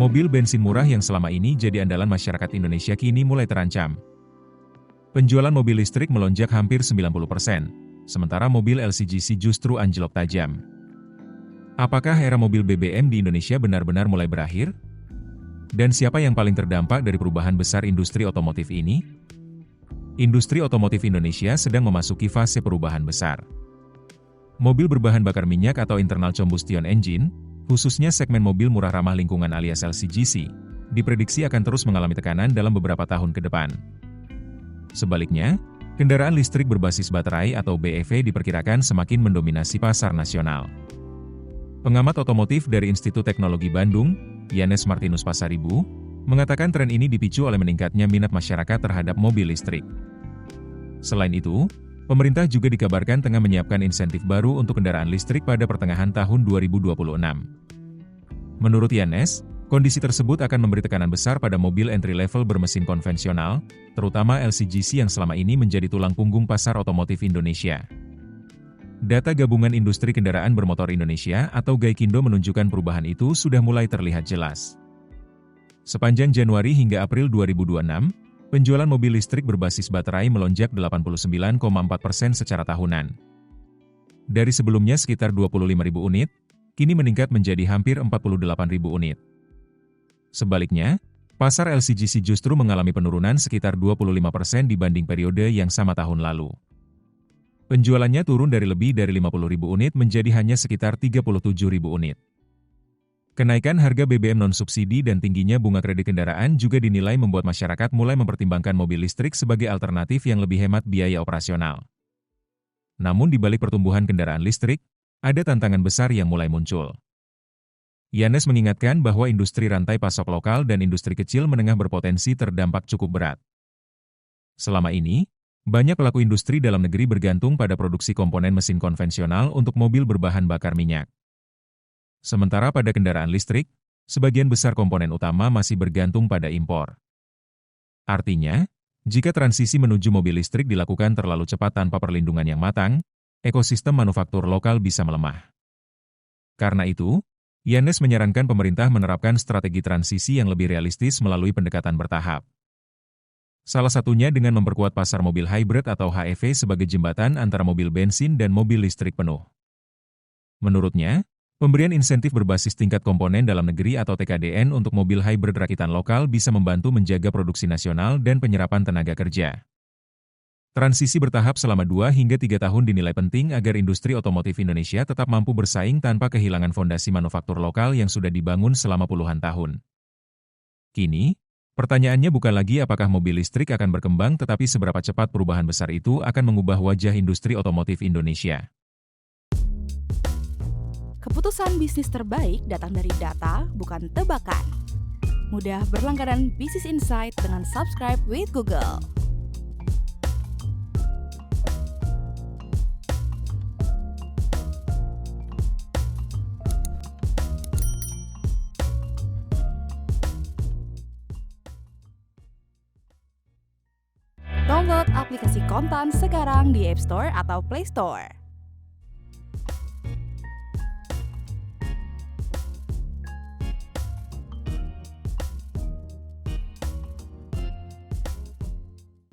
Mobil bensin murah yang selama ini jadi andalan masyarakat Indonesia kini mulai terancam. Penjualan mobil listrik melonjak hampir 90%, sementara mobil LCGC justru anjlok tajam. Apakah era mobil BBM di Indonesia benar-benar mulai berakhir? Dan siapa yang paling terdampak dari perubahan besar industri otomotif ini? Industri otomotif Indonesia sedang memasuki fase perubahan besar. Mobil berbahan bakar minyak atau internal combustion engine, khususnya segmen mobil murah ramah lingkungan alias LCGC, diprediksi akan terus mengalami tekanan dalam beberapa tahun ke depan. Sebaliknya, kendaraan listrik berbasis baterai atau BEV diperkirakan semakin mendominasi pasar nasional. Pengamat otomotif dari Institut Teknologi Bandung, Yanes Martinus Pasaribu, mengatakan tren ini dipicu oleh meningkatnya minat masyarakat terhadap mobil listrik. Selain itu, pemerintah juga dikabarkan tengah menyiapkan insentif baru untuk kendaraan listrik pada pertengahan tahun 2026. Menurut Yanes, kondisi tersebut akan memberi tekanan besar pada mobil entry-level bermesin konvensional, terutama LCGC yang selama ini menjadi tulang punggung pasar otomotif Indonesia. Data Gabungan Industri Kendaraan Bermotor Indonesia atau Gaikindo menunjukkan perubahan itu sudah mulai terlihat jelas. Sepanjang Januari hingga April 2026, penjualan mobil listrik berbasis baterai melonjak 89,4% secara tahunan. Dari sebelumnya sekitar 25.000 unit, kini meningkat menjadi hampir 48.000 unit. Sebaliknya, pasar LCGC justru mengalami penurunan sekitar 25% dibanding periode yang sama tahun lalu. Penjualannya turun dari lebih dari 50.000 unit menjadi hanya sekitar 37.000 unit. Kenaikan harga BBM non-subsidi dan tingginya bunga kredit kendaraan juga dinilai membuat masyarakat mulai mempertimbangkan mobil listrik sebagai alternatif yang lebih hemat biaya operasional. Namun di balik pertumbuhan kendaraan listrik, ada tantangan besar yang mulai muncul. Yanes mengingatkan bahwa industri rantai pasok lokal dan industri kecil menengah berpotensi terdampak cukup berat. Selama ini, banyak pelaku industri dalam negeri bergantung pada produksi komponen mesin konvensional untuk mobil berbahan bakar minyak. Sementara pada kendaraan listrik, sebagian besar komponen utama masih bergantung pada impor. Artinya, jika transisi menuju mobil listrik dilakukan terlalu cepat tanpa perlindungan yang matang, ekosistem manufaktur lokal bisa melemah. Karena itu, Yanes menyarankan pemerintah menerapkan strategi transisi yang lebih realistis melalui pendekatan bertahap. Salah satunya dengan memperkuat pasar mobil hybrid atau HEV sebagai jembatan antara mobil bensin dan mobil listrik penuh. Menurutnya, pemberian insentif berbasis tingkat komponen dalam negeri atau TKDN untuk mobil hybrid rakitan lokal bisa membantu menjaga produksi nasional dan penyerapan tenaga kerja. Transisi bertahap selama 2 hingga 3 tahun dinilai penting agar industri otomotif Indonesia tetap mampu bersaing tanpa kehilangan fondasi manufaktur lokal yang sudah dibangun selama puluhan tahun. Kini, pertanyaannya bukan lagi apakah mobil listrik akan berkembang tetapi seberapa cepat perubahan besar itu akan mengubah wajah industri otomotif Indonesia. Keputusan bisnis terbaik datang dari data, bukan tebakan. Mudah berlangganan Business Insight dengan subscribe with Google. Download aplikasi Kontan sekarang di App Store atau Play Store.